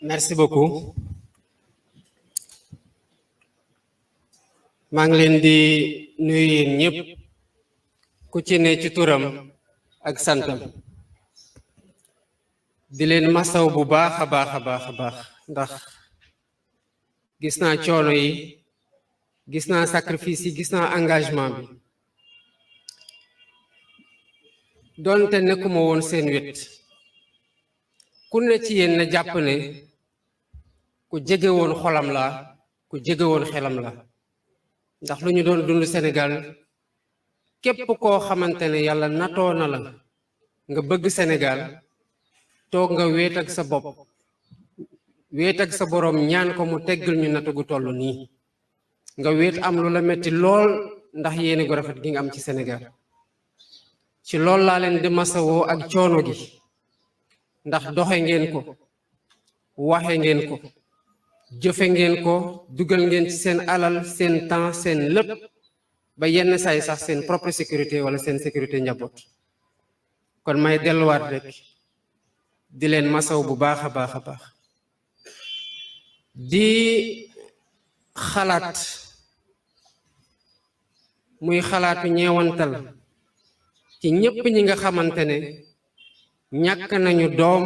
Merci beaucoup. maa ngi leen di nuyu yéen ñëpp ku ci ne ci turam ak santam di leen masaw bu baax a baax ndax gis naa coono yi gis naa sacrifice yi gis naa engagement bi doonte nekkuma woon seen wet ku ne ci yéen na jàpp ne ku jege woon xolam la ku jege woon xelam la ndax lu ñu doon dund Sénégal képp koo xamante ne yàlla natoo na la nga bëgg Sénégal toog nga wéet ak sa bopp wéet ak sa boroom ñaan ko mu teggal ñu natu gu toll nii nga wéet am lu la metti lool ndax yéene gu rafet gi nga am ci Sénégal ci lool laa leen di masawoo ak coono gi ndax doxe ngeen ko waxe ngeen ko jëfe ngeen ko dugal ngeen ci seen alal seen temps seen lépp ba yenn saay sax seen propre sécurité wala seen sécurité njaboot kon may delluwaat rek di leen masaw bu baax a baax di xalaat muy xalaatu ñeewantal ci ñépp ñi nga xamante ne ñàkk nañu doom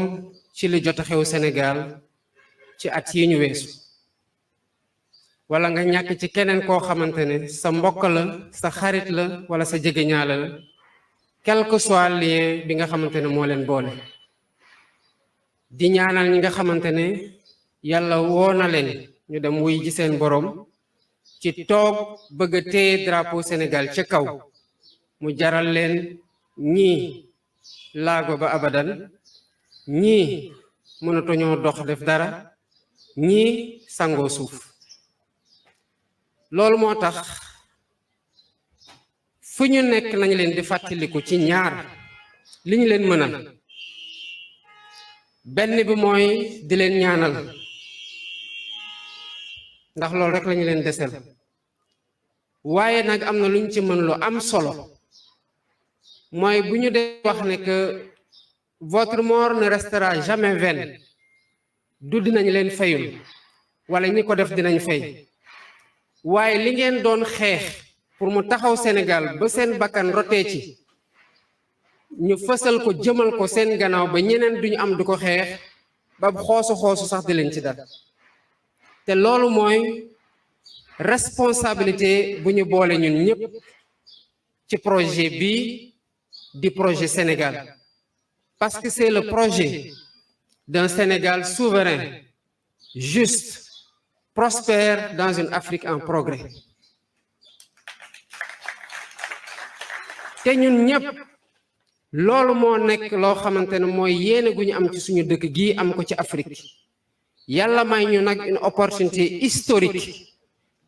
ci li jot a xew Sénégal ci at yi ñu weesu wala nga ñàkk ci keneen koo xamante ne sa mbokk la sa xarit la wala sa jegeñaale la quel que soit lien bi nga xamante ne moo leen boole di ñaanal ñi nga xamante ne yàlla woo na leen ñu dem wuy ji seen boroom ci toog bëgg a téye drapeau Sénégal ca kaw mu jaral leen ñii laago ba abadan ñii mënatuñoo dox def dara ñii sangoo suuf loolu moo tax fu ñu nekk nañu leen di fàttaliku ci ñaar li ñu leen mënal benn bi mooy di leen ñaanal ndax loolu rek lañu leen desel waaye nag am na lu ñu ci mën lu am solo mooy bu ñu dee wax ne que votre mort ne restera jamais vaine du dinañ leen fayul wala ñi ko def dinañ fay waaye li ngeen doon xeex pour mu taxaw Sénégal ba seen bakkan rotee ci ñu fësal ko jëmal ko seen gannaaw ba ñeneen duñu am du ko xeex ba xoosu sax di leen ci dal te loolu mooy responsabilité bu ñu boole ñun ñëpp ci projet bi di projet Sénégal parce que c'est le projet d'un Sénégal souverain juste prospère dans une Afrique en progrès te ñun ñëpp loolu moo nekk loo xamante ne mooy yéene gu ñu am ci suñu dëkk gii am ko ci Afrique yàlla may ñu nag une opportunité historique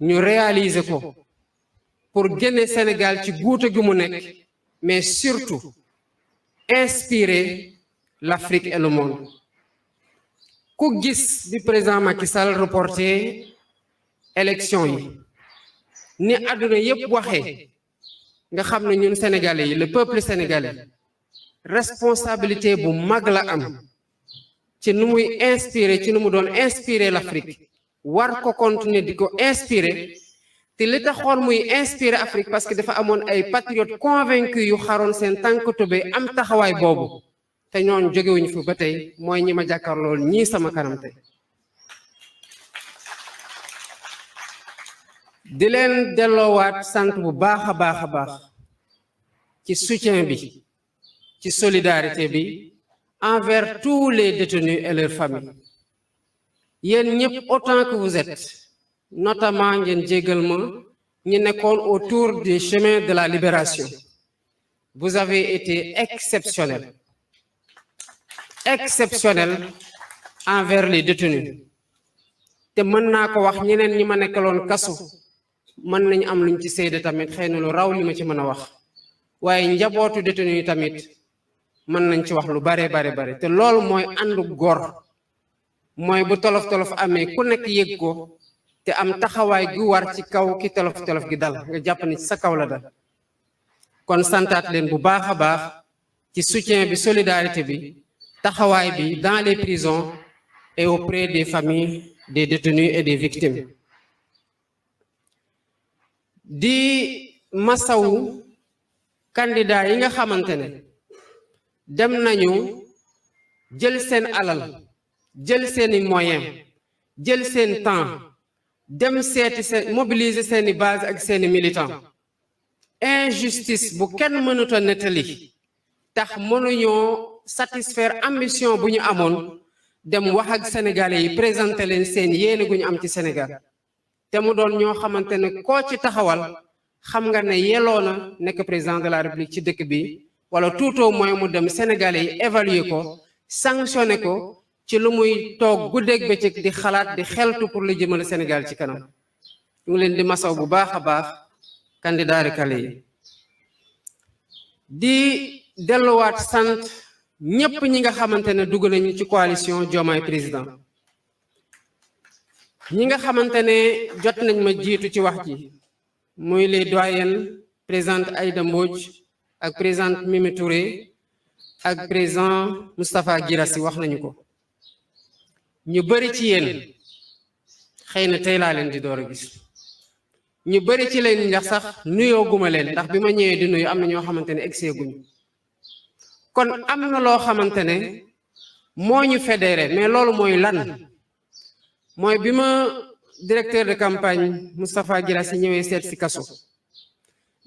ñu réaliser ko pour génne Sénégal ci guute gi mu nekk mais surtout inspirer l'Afrique et le monde ku gis bi président Macky Sall reporté élection yi ni àdduna yépp waxee nga xam ne ñun sénégalais yi le peuple sénégalais responsabilité bu mag la am ci nu muy inspirer ci nu mu doon inspirer l'Afrique war ko continuer di ko inspirer te li taxoon muy inspirer Afrique parce que dafa amoon ay patriotes convaincus yu xaroon seen tànk tubéy am taxawaay boobu te ñooñu jógewuñu fi ba tey mooy ñi ma jàkkaarlool ñii sama kanam tey di leen delloowaat sant bu baax a baax ci soutien bi ci solidarité bi envers tous les détenus et leurs familles yéen ñëpp autant que vous êtes notamment ngeen jéggal ma ñi nekkoon autour des chemins de la libération vous avez été exceptionnels envers les détenus te mën naa ko wax ñeneen ñi ma nekkaloon kaso mën nañu am luñ ci seede tamit xëy na lu raw li ma ci mën a wax waaye njabootu détenu yi tamit mën nañ ci wax lu bare te loolu mooy àndu góor mooy bu tolof amee ku nekk yëg ko te am taxawaay gu war ci kaw ki tolof gi dal nga jàpp ni sa kaw la dal kon santaat leen bu baax a baax ci soutien bi solidarité bi taxawaay bi dans les prisons et auprès des familles des détenus et des victimes. Di masawu candidat yi nga xamantene dem nañu jël sen alal jël seeni moyens jël sen temps dem seeti mobiliser seeni base ak seeni militants injustice bu kenn mënut a nettali tax mënuñoo satisfaire ambition bu ñu amoon dem wax ak sénégalais yi présenter leen seen yéene gu ñu am ci Sénégal te mu doon ñoo xamante ne koo ci taxawal xam nga ne yelloo na nekk président de la République ci dëkk bi wala tout au moins mu dem sénégalais yi évaluer ko sanctionné ko ci lu muy toog guddeeg bëccëg di xalaat di xeltu pour lu jëmale Sénégal ci kanam ñu ngi leen di masaw bu baax a baax candidat recalé yi di delluwaat sant ñépp ñi nga xamante ne dugg nañu ci coalition Diomaye président ñi nga xamante ne jot nañ ma jiitu ci wax ji muy les doyennes présidente Aïda Mbodj ak présidente Mimi Touré ak président Moustapha Guirassy wax nañu ko ñu bari ci yéen xëy na tey laa leen di door a gis ñu bari ci leen ndax sax nuyoo guma leen ndax bi ma ñëwee di nuyu am na ñoo xamante ne egsee guñu kon am na loo xamante ne moo ñu fédéré mais loolu mooy lan mooy bi ma directeur de campagne Moustapha Guirassy ñëwee seet si kaso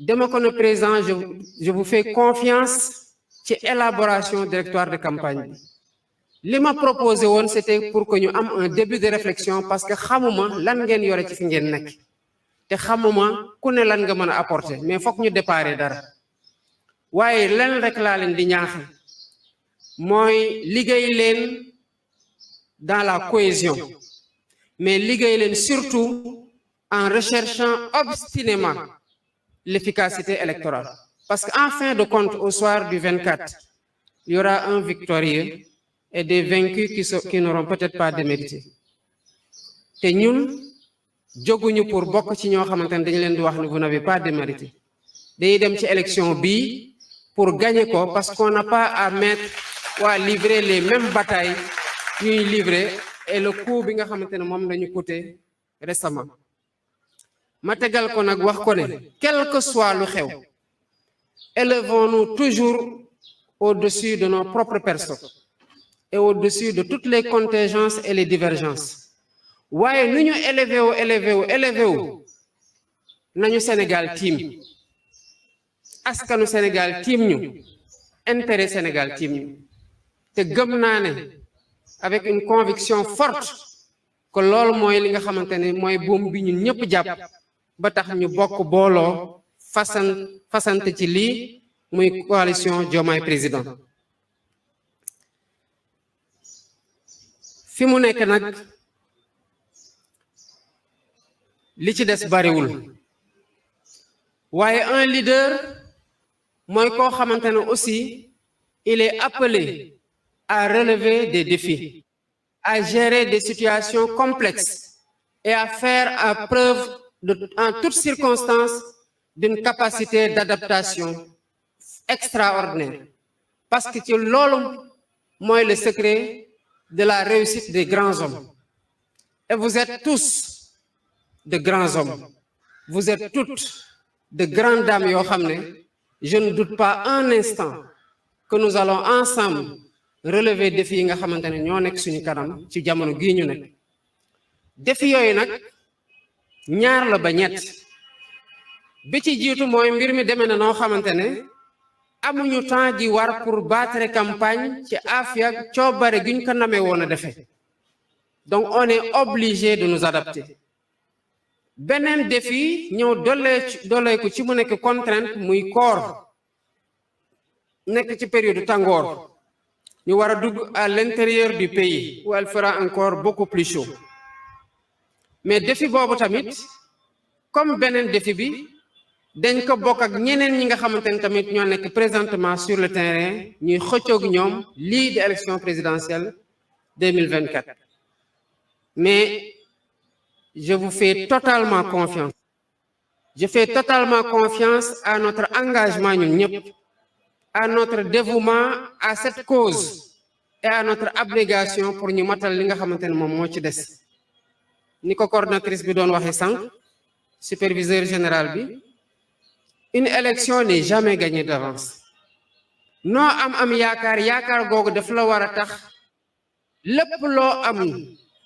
dama ko ne président je vous fais confiance ci élaboration directoire de campagne bi li ma proposé woon c'était pour que ñu am un début de réflexion parce que xamuma lan ngeen yore ci fi ngeen nekk te xamuma ku ne lan nga mën a apporter mais foog ñu déparé dara waaye len rek laa leen di ñaaxe mooy liggéey leen dans la cohésion mais liggéey leen surtout en recherchant obstinément l'efficacité électorale parce qu'en fin de compte au soir du 24 il y aura un victorieux et des vaincus qui n'auront peut-être pas démérité te ñun jóguñu pour bokk ci ñoo xamante ne dañu leen di wax ne vous n'avez pas démérité dañuy dem ci élection bii pour gagner ko parce qu'on n'a pas à mettre ou à livrer les mêmes batailles ñuy livrer et le coup bi nga xamante ne moom dañu coûté récemment ma tegal ko nag wax ko ne quel que soit lu xew élevons-nous toujours au-dessus de nos propres personnes et au-dessus de toutes les contingences et les divergences waaye nu ñu élevé wu nañu Sénégal tiim askanu Sénégal tiim ñu intérêt Sénégal tiim ñu te gëm naa ne avec une conviction forte que loolu mooy li nga xamante ne mooy buum bi ñun ñëpp jàpp ba tax ñu bokk booloo fasante ci lii muy coalition Diomaye président fi mu nekk nag li ci des bariwul waaye un leader mooy koo xamante ne aussi il est appelé à relever des défis à gérer des situations complexes et à faire preuve en toutes circonstances d'une capacité d'adaptation extraordinaire parce que ci loolu mooy le secret de la réussite des grands hommes et vous êtes tous de grands hommes vous êtes toutes de grandes dames yoo xam ne je ne doute pas un instant que nous allons ensemble relever défis yi nga xamante ne ñoo nekk suñu kanam ci jamono gii ñu nekk défis yooyu nag ñaar la ba ñett bi ci jiitu mooy mbir mi demee na noo xamante ne amuñu temps di war pour battre campagne ci afia coobare gi ñu ko namee woon a defee donc on est obligé de nous adapter beneen défi ñëw dolee ko ci mu nekk contrainte muy koor nekk ci période tàngoor ñu war a dugg à l'intérieur du pays où elle fera encore beaucoup plus chaud mais défi boobu tamit comme beneen défi bi dañ ko bokk ak ñeneen ñi nga xamante ne tamit ñoo nekk présentement sur le terrain ñuy xëccoog ñoom lii di élection présidentielle 2024 mais je vous fais totalement confiance je fais totalement confiance à notre engagement ñun ñëpp à notre dévouement à cette cause et à notre abnégation pour ñu matal li nga xamante ne moom moo ci des ni ko coordonnatrice bi doon waxee sànq superviseur général bi une élection n'est jamais gagnée d'avance noo am yaakaar googu daf la war a tax lépp loo am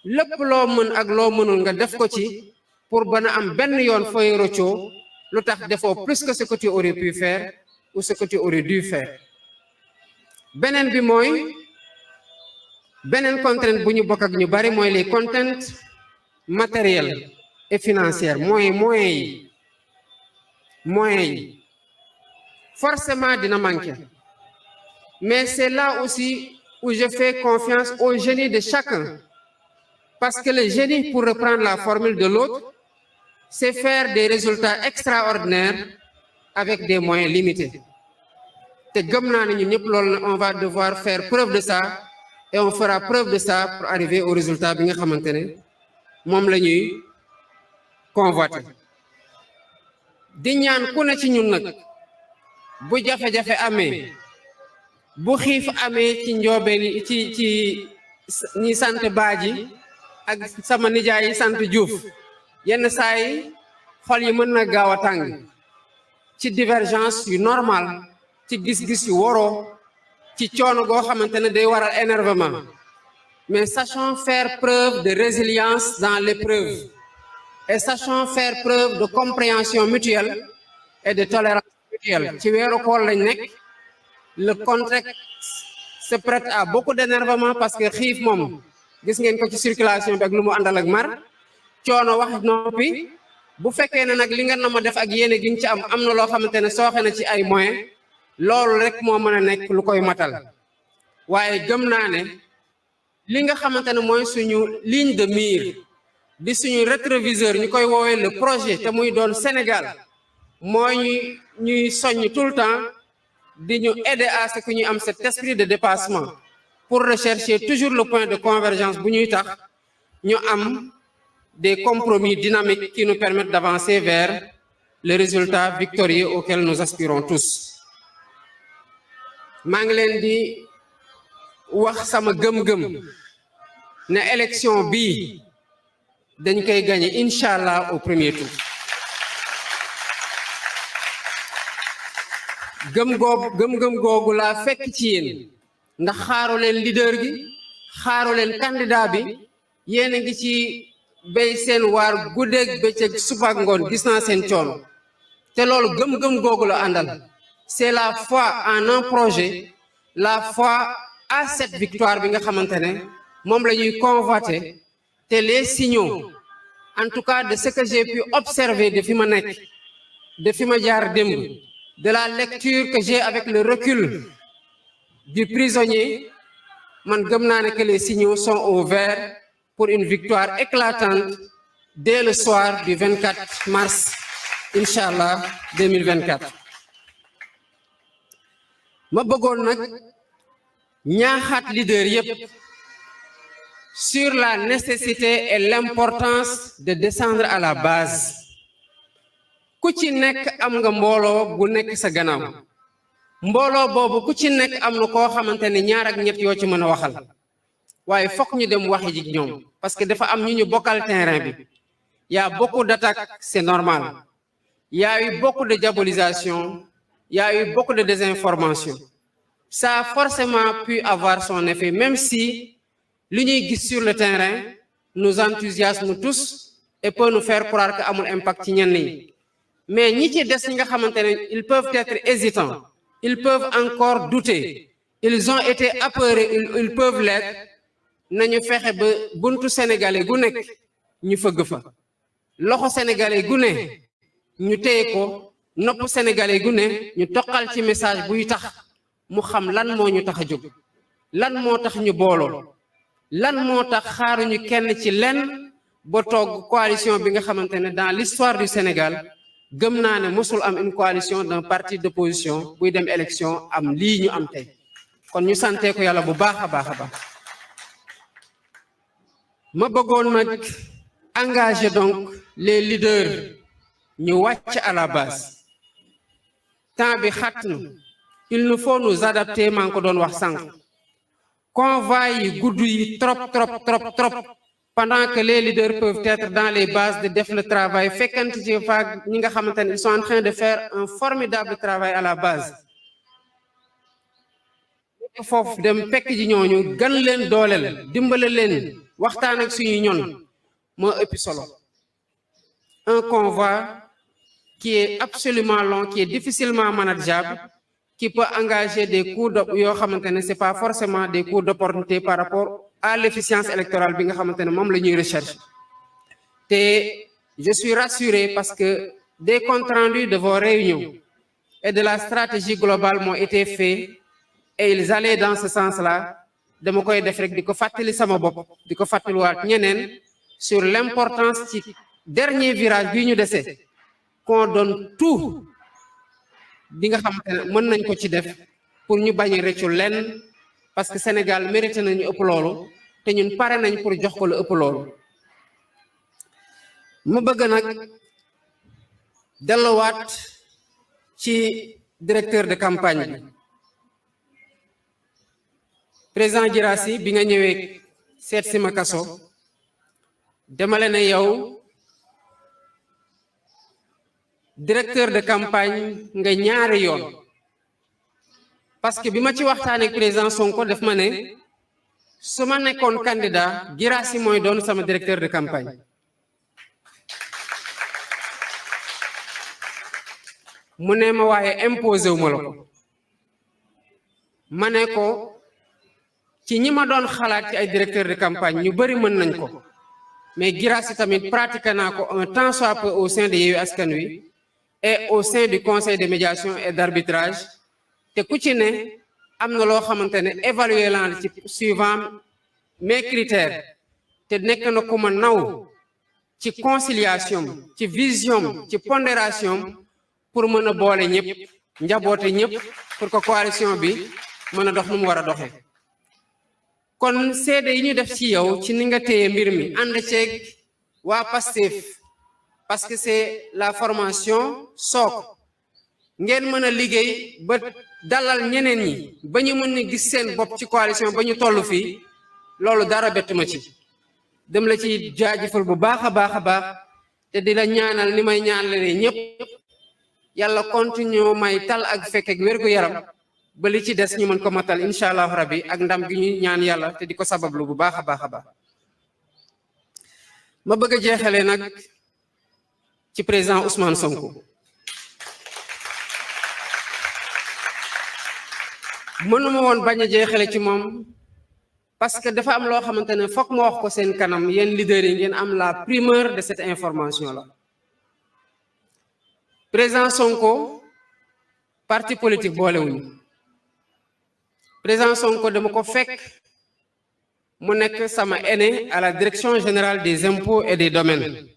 lépp loo mën ak loo mënul nga def ko ci pour bana am benn yoon fooy roccoo lu tax defoo plus que ce que tu aurais pu faire ou ce que tu aurais dû faire beneen bi mooy beneen contrainte bu ñu bokk ak ñu bari mooy les contraintes matérielles et financières moyens yi forcément dina manquer mais c'est là aussi où je fais confiance au génie de chacun parce que le génie, pour reprendre la formule de l'autre, c'est faire des résultats extraordinaires avec des moyens limités. On va devoir faire preuve de ça et on fera preuve de ça pour arriver au résultat que nous avons convoité. Di ñaan ku ne ci ñun nag bu jafe-jafe amee bu xiif amee ci njoobeen ci ñi sant Baaji ak sama nijaay yi sant Diouf yenn saa yi xol yi mën na gaaw a tàng ci divergence yu normal ci gis-gis yu waroo ci coono goo xamante ne day waral énervement mais sachons faire preuve de résilience dans l'épreuve et sachons faire preuve de compréhension mutuelle et de tolérance mutuelle. Ci weeru koor lañ nekk le contexte se prête à beaucoup d'énervement parce que xiif moom gis ngeen ko ci circulation bi ak lu mu àndal ak mar coono wax noppi bu fekkee ne nag li nga nama def ak yéene gi nga ci am na loo xamante ne sooxe na ci ay moyens loolu rek moo mën a nekk lu koy matal waaye gëm naa ne li nga xamante ne mooy suñu ligne de mire di suñu rétroviseur ñu koy woowee le projet te muy doon Sénégal mooy ñuy soññ tout le temps di ñu aider à ce que ñu am cet esprit de dépassement pour rechercher toujours le point de convergence bu ñuy tax ñu am des compromis dynamiques qui nous permettent d'avancer vers le résultat victorieux auquel nous aspirons tous. maa ngi leen di wax sama gëm-gëm ne élection bii dañ koy gagner inch'Allah au premier tour. gëm-gëm googu laa fekk ci yéen ndax xaaru leen leader gi xaaru leen candidat bi yéen a ngi ci béy seen waar guddeeg bëccëg suba ak ngoon gis naa seen coono te loolu gëm-gëm googu la àndal c'est la foi en un projet la foi à cette victoire bi nga xamante ne moom la ñuy convoiter te les signaux en tout cas de ce que j'ai pu observer de fi ma nekk de fi ma jaar démb de la lecture que j'ai avec le recul du prisonnier man gëm naa ne que les signaux sont au vert pour une victoire éclatante dès le soir du 24 mars inchallah 2024 ma bëggoon nag ñaaxaat leader yépp sur la nécessité et l'importance de descendre à la base ku ci nekk am nga mbooloo bu nekk sa gannaaw mbooloo boobu ku ci nekk am na koo xamante ne ñaar ak ñett yoo ci mën a waxal waaye fokk ñu dem waxi ji ñoom parce que dafa am ñu bokkal terrain bi y a beaucoup d'attaques c'est normal y a eu beaucoup de diabolisation y a eu beaucoup de désinformation ça a forcément pu avoir son effet même si li ñuy gis sur le terrain nous enthousiasme tous et peut nous faire croire que amul impact ci ñenn ñi mais ñi ci des ñi nga xamante ne ils peuvent être hésitants ils peuvent encore douter ils ont été apeurés ils peuvent l'être nañu fexe ba buntu sénégalais gu nekk ñu fëgg fa loxo sénégalais gu ne ñu téye ko nopp sénégalais gu ne ñu toqal ci message buy tax mu xam lan moo ñu tax a jóg lan moo tax ñu booloo lan moo tax xaaruñu kenn ci lenn ba toog coalition bi nga xamante ne dans l'histoire du Sénégal gëm naa ne mosul am une coalition d'un parti d'opposition buy dem élection am lii ñu am tey kon ñu sante ko yàlla bu baax a baax a baax ma bëggoon nag engager donc les leaders ñu wàcc à la base temps bi xat na il nous faut nous adapter maa ngi ko doon wax sànq convoi yi gudd yi trop pendant que les leaders peuvent être dans les bases de def le travail fekkante ci faak ñi nga xamante ne ils sont en train de faire un formidable travail à la base foofu dem fekk ji ñooñu gan leen dooleel dimbale leen waxtaan ak suñu ñoon moo ëpp solo un convoi qui est absolument long, qui est difficilement manageable, qui peut engager des coûts c'est pas forcément des coûts d'opportunité par rapport à l'efficience électorale bi nga xamantene mom lañuy recherche. Et je suis rassuré parce que des comptes rendus de vos réunions et de la stratégie globale m'ont été faits et ils allaient dans ce sens-là. Dama koy def rek diko fatali sama bop diko fatali wat ñeneen sur l'importance ci dernier virage bi ñu déssé qu'on donne tout bi nga xamantene mën nañ ko ci def pour ñu bañ réccu lenn parce que Sénégal mérité nañu ëpp loolu te ñun paré nañ pour jox ko lu ëpp loolu mu bëgg nak delluwaat ci directeur de campagne bi président Guirassy bi nga ñëwé seet si ma kaso demale na yow directeur de campagne nga ñaari yoon parce que bima ci waxtane ak président Sonko def ma né suma nekkon candidat Guirassy moy doon sama directeur de campagne mu ne ma waaye imposé wu ma la ko ma ne ko ci ñi ma doon xalaat ci ay directeur de campagne ñu bari mën nañ ko mais Guirassy tamit pratiqué naa ko un temps soit peu au sein de Yewwi Askan Wi et au sein du conseil de médiation et d'arbitrage te ku ci ne am na loo xamante ne évaluer la ci suivant mes critères te nekk na ku ma naw ci conciliation ci vision ci pondération pour mën a boole ñëpp njaboote ñëpp pour que coalition bi mën a dox nu mu war a doxee kon seede yi ñu def ci yow ci ni nga téye mbir mi ànd ceeg waa Pastef parce que c'est la formation sook ngeen mën a liggéey ba dalal ñeneen ñi ba ñu mën a gis seen bopp ci coalition ba ñu toll fii loolu dara bettu ma ci dem la ci jaajëfal bu baax a baax te di la ñaanal ni may ñaanale ñëpp yàlla continue may tal ak fekk ak wérgu yaram ba li ci des ñu mën ko matal incha allah rabbi ak ndam gi ñu ñaan yàlla te di ko sabablu bu baax a baax ma bëgg a jeexalee nag ci président Ousmane Sonko mënuma woon bañ a jeexale ci moom parce que dafa am loo xamante ne foog ma wax ko seen kanam yéen leaders yi ngeen am la primeur de cette information là président Sonko parti politique boolewuñu président Sonko dama ko fekk mu nekk sama aîné à la direction générale des impôts et des domaines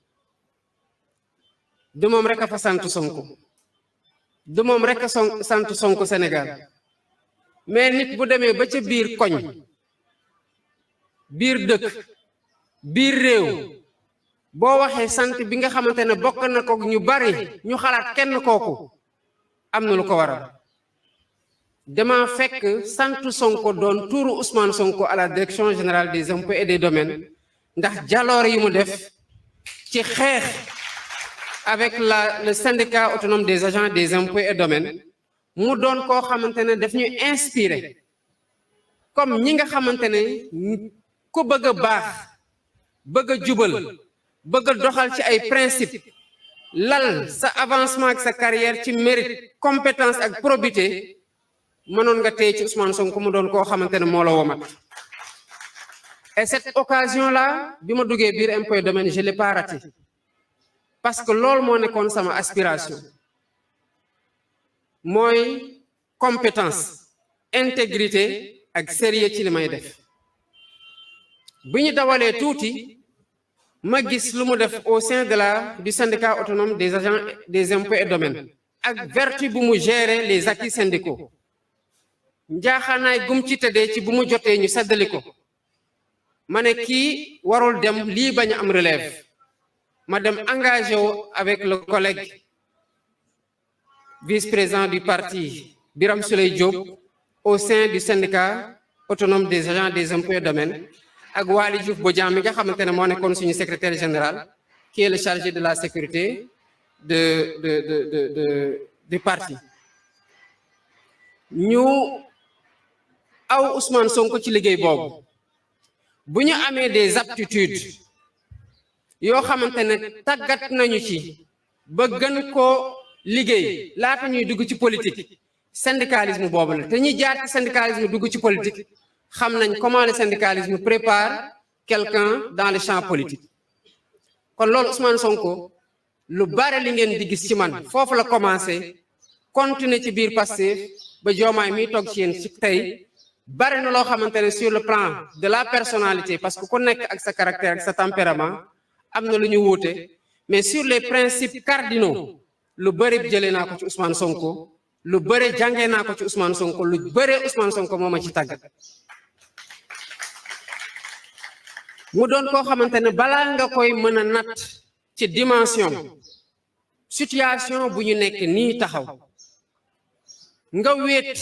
du moom rek a fa sant Sonko du moom rek a sant Sonko Sénégal mais nit bu demee ba ca biir koñ biir dëkk biir réew boo waxee sant bi nga xamante ne bokk na ko ñu bari ñu xalaat kenn kooku am na lu ko waral dama fekk sant Sonko doon tuuru Ousmane Sonko à la direction générale des impôts et des domaines ndax jaloor yi mu def ci xeex avec le syndicat autonome des agents des impôts et domaines mu doon koo xamante ne daf ñu inspiré comme ñi nga xamante ne ku bëgg a baax bëgg a jubal bëgg a doxal ci ay principe lal sa avancement ak sa carrière ci mérite compétence ak probité mënoon nga téye ci Ousmane Sonko mu doon koo xamante ne moo la womat et cette occasion là bi ma duggee biir impôt et domaine je l'ai pas raté parce que loolu moo nekkoon sama aspiration mooy compétence intégrité ak sérieux ci li may def bi ñu dawalee tuuti ma gis lu mu def au sein du syndicat autonome des agents des impôts et domaines ak vertu bu mu gérer les acquis syndicaux njaaxaanaay gum ci tëddee ci bu mu jotee ñu seddali ko ma ne kii warul dem lii bañ a am relève ma dem engagé wu avec le collègue vice-président du parti Birame Souleye Diop au sein du syndicat autonome des agents des impôts et domaines ak Waly Diouf Bodian mi nga xamante ne moo nekkoon suñu secrétaire général qui est le chargé de la sécurité du parti ñu aw Ousmane Sonko ci liggéey boobu bu ñu amee des aptitudes yoo xamante ne tàggat nañu ci ba gën koo liggéey laata ñuy dugg ci politique syndicalisme boobu la te ñuy jaar ci syndicalisme dugg ci politique xam nañ comment le syndicalisme prépare quelqu'un dans le champ politique kon loolu Ousmane Sonko lu bare li ngeen di gis ci man foofu la commencé continuer ci biir Pastef ba Diomaye mi toog ci yéen ci tey bare na loo xamante ne sur le plan de la personnalité parce que ku nekk ak sa caractère ak sa tempérament am na lu ñu wuute mais sur les principes cardinaux lu bëri jëlee naa ko ci Ousmane Sonko lu bëri jàngee naa ko ci Ousmane Sonko lu bëri Ousmane Sonko moo ma ci tàggat mu doon koo xamante ne balaa nga koy mën a natt ci dimension situation bu ñu nekk nii taxaw nga wéet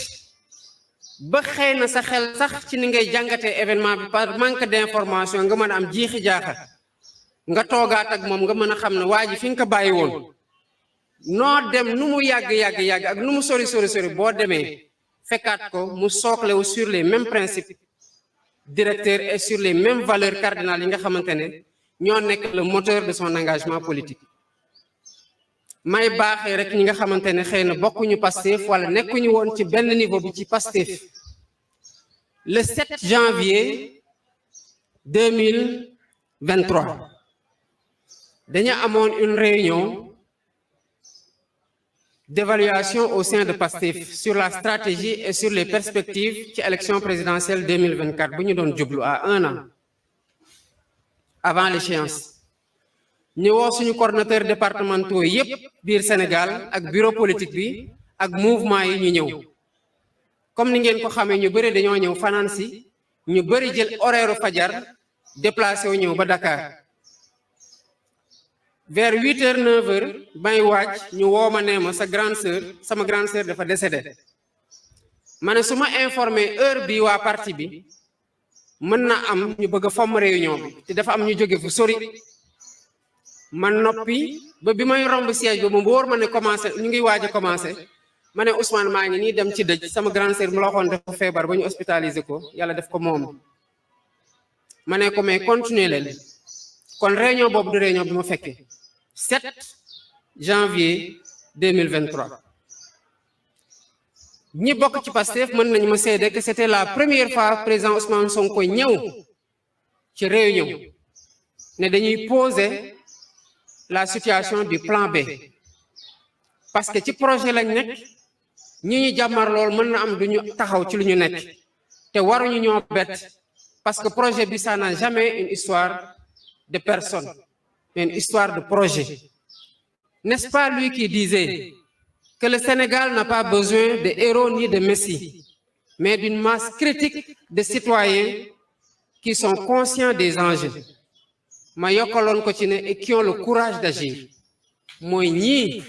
ba xëy na sa xel sax ci ni ngay jàngatee événement bi par manque d'information nga mën a am jiixi jaaxa nga toogaat ak moom nga mën a xam ne waa ji fi nga ko bàyyi woon noo dem nu mu yàgg ak nu mu sori boo demee fekkaat ko mu sooklewu sur les mêmes principes directeurs et sur les mêmes valeurs cardinales yi nga xamante ne ñoo nekk le moteur de son engagement politique may baaxee rek ñi nga xamante ne xëy na bokkuñu Pastef wala nekkuñu woon ci benn niveau bi ci Pastef le 7 janvier 2023 dañu amoon une réunion d'évaluation au sein de Pastef sur la stratégie et sur les perspectives ci élection présidentielle 2024 bu ñu doon jublu à 1 an avant l'échéance ñu woo suñu coordonnateurs départementaux yépp biir Sénégal ak bureau politique bi ak mouvement yi ñu ñëw comme ni ngeen ko xamee ñu bëri dañoo ñëw fanaan si ñu bëri jël horaire fajar déplacé wu ñëw ba Dakar vers 8h 9h may waaj ñu woo ma nee ma sama grande sœur dafa décédé ma ne su ma informé heure bi waa parti bi mën na am ñu bëgg a fomm réunion bi te dafa am ñu jóge fu sori man noppi ba bi may romb siège ba mu wóor ma ne commencé ñu ngi waaj a commencé ma ne Ousmane maa ngi nii dem ci dëj sama grande sœur mu la waxoon dafa feebar ba ñu hospitalisé ko yàlla def ko moom ma ne ko mais continuer leen kon réunion boobu du réunion bi ma fekkee 7 janvier 2023 ñi bokk ci Pastef mën nañu ma seede que c'était la première fois président Ousmane Sonko ñëw ci réunion ne dañuy poser la situation du plan B parce que ci projet lañ nekk ñi ñu jàmmar lool mën na am duñu taxaw ci lu ñu nekk te waruñu ñoo bett parce que projet bi ça n'a jamais une histoire de personne mais une histoire de projet. N'est-ce pas lui qui disait que le Sénégal n'a pas besoin de héros ni de messie, mais d'une masse critique de citoyens qui sont conscients des enjeux. Ma yokkaloon ko ci ne et qui ont le courage d'agir. mooy ñii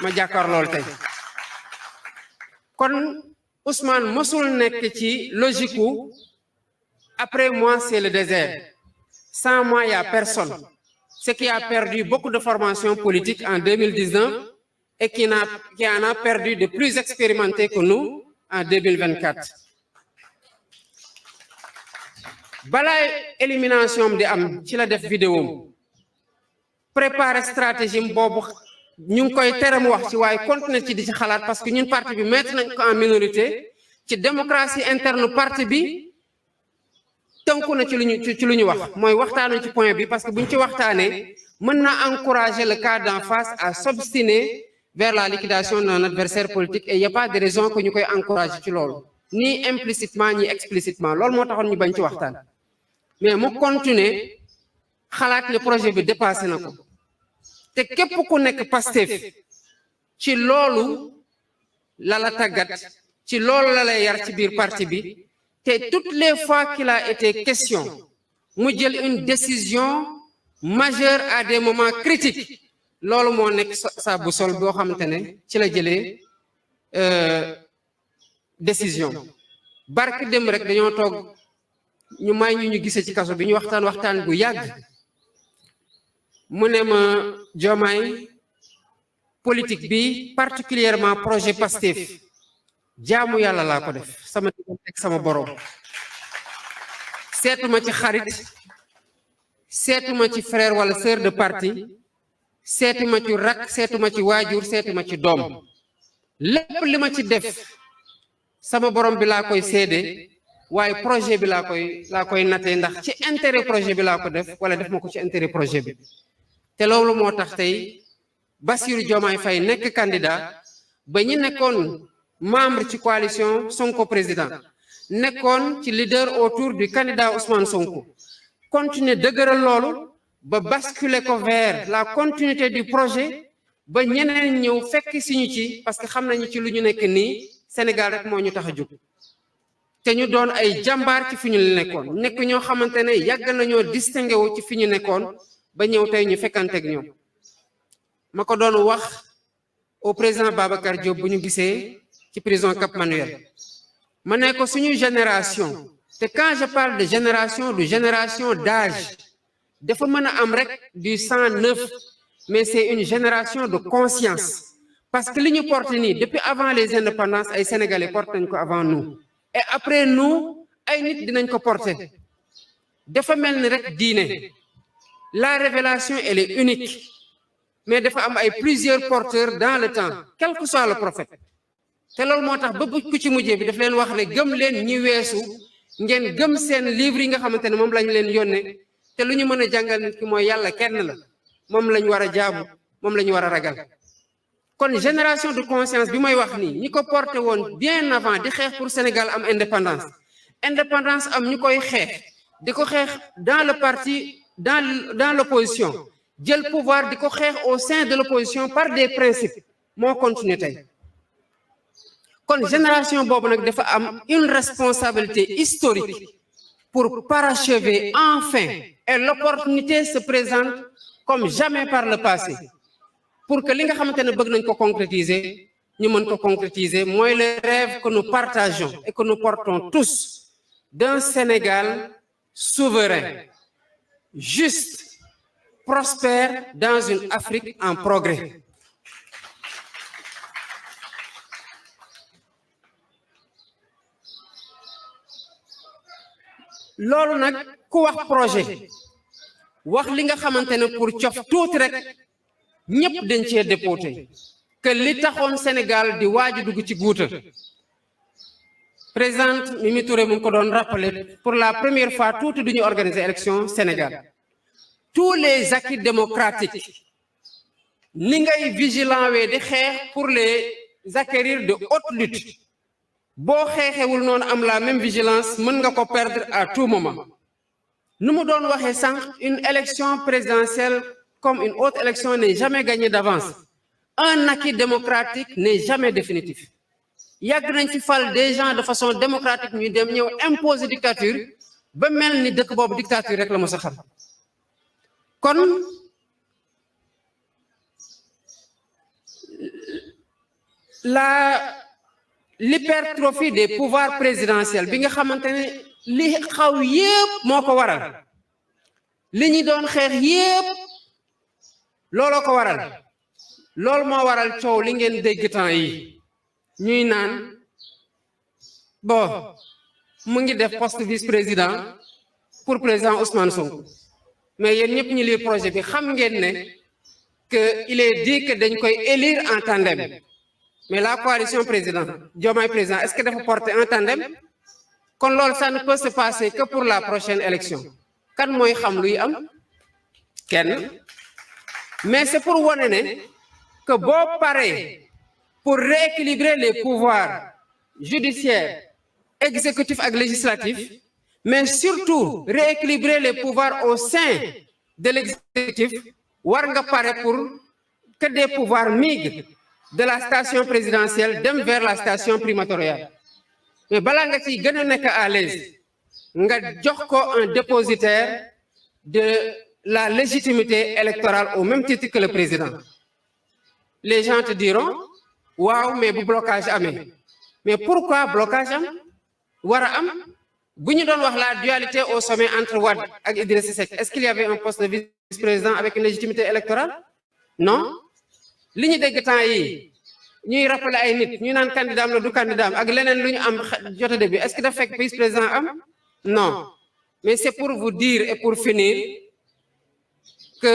ma jàkkaarlool tey. kon Ousmane mosul nekk ci logique wu après moi c'est le désert. Sans moi il y a personne. Ce qui a perdu beaucoup de formations politiques en 2019 et qui en a perdu de plus expérimentés que nous en 2024. Balaay élimination di am ci la def vidéo préparer stratégie boobu ñu ngi koy tere mu wax ci waaye continuer ci di ci xalaat parce que ñun parti bi mettre nañ ko en minorité ci démocratie interne parti bi. tënku na ci lu ñu wax mooy waxtaanu ci point bi parce que buñ ci waxtaanee mën na encourager le cas d'en face à s'obstiner vers la liquidation d'un adversaire politique et il y a pas de raison que ñu koy encourager ci loolu ni implicitement ni explicitement loolu moo taxoon ñu bañ ci waxtaan mais mu continuer xalaat ne projet bi dépassé na ko te képp ku nekk Pastef ci loolu la la tàggat ci loolu la lay yar ci biir parti bi te toutes les fois qu'il a été question mu jël une décision majeure à des moments critiques loolu moo nekk sa boussole boo xamante ne ci la jëlee décision barki dem rek dañoo toog ñu may ñu gisee ci kaso bi ñu waxtaan bu yàgg mu ne ma Diomaye politique bi particulièrement projet Pastef jaamu yàlla laa ko def sama diggante ak sama borom seetuma ci xarit seetuma ci frère wala sœur de parti seetuma ci rak seetuma ci waajur seetuma ci doom lépp li ma ci def sama borom bi laa koy seede waaye projet bi laa koy nattee ndax ci intérêt projet bi laa ko def wala def ma ko ci intérêt projet bi te loolu moo tax tey Bassirou Diomaye Faye nekk candidat ba ñi nekkoon membre ci coalition Sonko président nekkoon ci leader autour du candidat Ousmane Sonko continuer dëgëral loolu ba basculer ko vers la continuité du projet ba ñeneen ñëw fekk si ñu ci parce que xam nañu ci lu ñu nekk nii Sénégal rek moo ñu tax a jóg te ñu doon ay jàmbaar ci fi ñu nekkoon nekk ñoo xamante ne yàgg nañoo distingué wu ci fi ñu nekkoon ba ñëw tey ñu fekkanteeg ñoom ma ko doon wax au président Babacar Diop bu ñu gisee ci prison Cap Manuel ma ne ko suñu génération te quand je parle de génération du génération d'âge dafa mën a am rek du 109 mais c'est une génération de conscience parce que li ñu porte nii depuis avant les indépendances ay sénégalais porte nañ ko avant nous et après nous ay nit dinañ ko porter dafa mel ni rek diine la révélation elle est unique mais dafa am ay plusieurs porteurs dans le temps quel que soit le prophète te loolu moo tax ba ku ci mujjee bi daf leen wax ne gëm leen ñi weesu ngeen gëm seen livre yi nga xamante ne moom lañ leen yónnee te lu ñu mën a jàngal nit ki mooy yàlla kenn la moom lañ war a jaamu moom la ñu war a ragal kon génération de conscience bi may wax nii ñi ko porté woon bien avant di xeex pour Sénégal am indépendance am ñu koy xeex di ko xeex dans le parti dans l'opposition jël pouvoir di ko xeex au sein de l'opposition par des principes moo continuer tey kon génération boobu nag dafa am une responsabilité historique pour parachever enfin et l'opportunité se présente comme jamais par le passé pour que li nga xamante ne bëgg nañ ko concrétiser ñu mën ko concrétiser mooy le rêve que nous partageons et que nous portons tous d'un Sénégal souverain juste prospère dans une Afrique en progrès. loolu nag ku wax projet wax li nga xamante ne pour cof tuuti rek ñëpp dañ cee dépoté que li taxoon Sénégal di waaju dugg ci guuta présidente Mimi Touré mu ngi ko doon rappeler pour la première fois tuuti duñu organiser élection Sénégal tous les acquis démocratiques ni ngay vigilant wee di xeex pour les acquérir de haute lutte boo xeexewul noonu am la même vigilance mën nga ko perdre à tout moment nu mu doon waxee sànq une élection présidentielle comme une autre élection n'est jamais gagnée d'avance un acquis démocratique n'est jamais définitif yàgg nañ ci fal des gens de façon démocratique ñuy dem ñëw imposer dictature ba mel ni dëkk boobu dictature rek la mos a xam kon l'hypertrophie des pouvoirs présidentiels bi nga xamante ne li xaw yépp moo ko waral li ñu doon xeex yépp looloo ko waral loolu moo waral coow li ngeen dégg temps yi ñuy naan bon mu ngi def poste vice-président pour président Ousmane Sonko mais yéen ñëpp ñu lire projet bi xam ngeen ne que il est dit que dañ koy élire en tandem mais la coalition président Diomaye président est-ce que dafa porter un tandem kon loolu ça ne peut se passer que pour la prochaine élection kan mooy xam luy am kenn mais c'est pour wane ne que boo paree pour rééquilibrer les pouvoirs judiciaires exécutifs ak législatifs mais surtout rééquilibrer les pouvoirs au sein de l'exécutif war nga pare pour que des pouvoirs migrent de la station présidentielle dem vers la station primatoriale mais balaa nga ciy gën a nekk à l'aise nga jox ko un dépositaire de la légitimité électorale au même titre que le président les gens te diront waaw mais bu blocage amee mais pourquoi blocage am war a am bu ñu doon wax la dualité au sommet entre Wade ak Idrissa Seck est-ce qu'il y avait un poste de vice-président avec une légitimité électorale non li ñu dégg temps yi ñuy rappeler ay nit ñu naan candidat am la du candidat am ak leneen lu ñu am jotade bi est-ce que dafa fekk vice-président am non mais c'est pour vous dire et pour finir que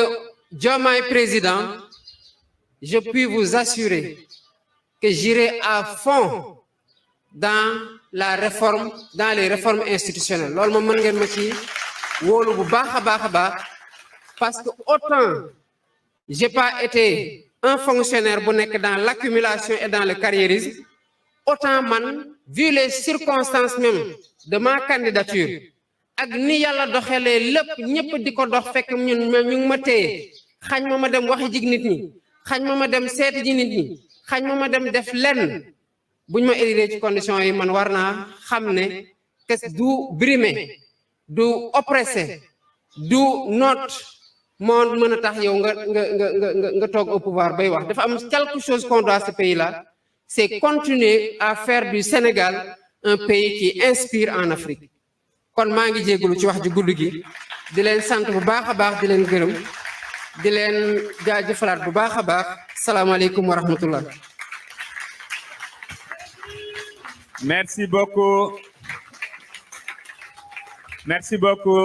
Diomaye président je puis vous assurer que j'irai à fond dans la réforme, dans les réformes institutionnelles. Loolu moom mën ngeen ma ci wóolu bu baax a baax parce que autant j'ai pas été un fonctionnaire bu nekk dans l'accumulation et dans le carriérisme, autant man, vu les circonstances même de ma candidature ak ni yàlla doxalee lépp ñëpp di ko dox fekk ñun ñu ngi ma téye xañ ma dem waxi jig nit ñi xañ ma dem seeti ji nit ñi xañ ma dem def lenn buñ ma élire ci conditions yi man war naa xam ne que du brimer du oppressé du noot moo mën a tax yow nga toog au pouvoir bay wax dafa am quelque chose qu'on doit ce pays là c'est continuer à faire du Sénégal un pays qui inspire en Afrique kon maa ngi jégalu ci wax ji gudd gi di leen sant bu baax a baax di leen gërëm di leen jaajëfalaat bu baax a baax salaamaaleykum wa rahmatullah. Merci beaucoup. Merci beaucoup.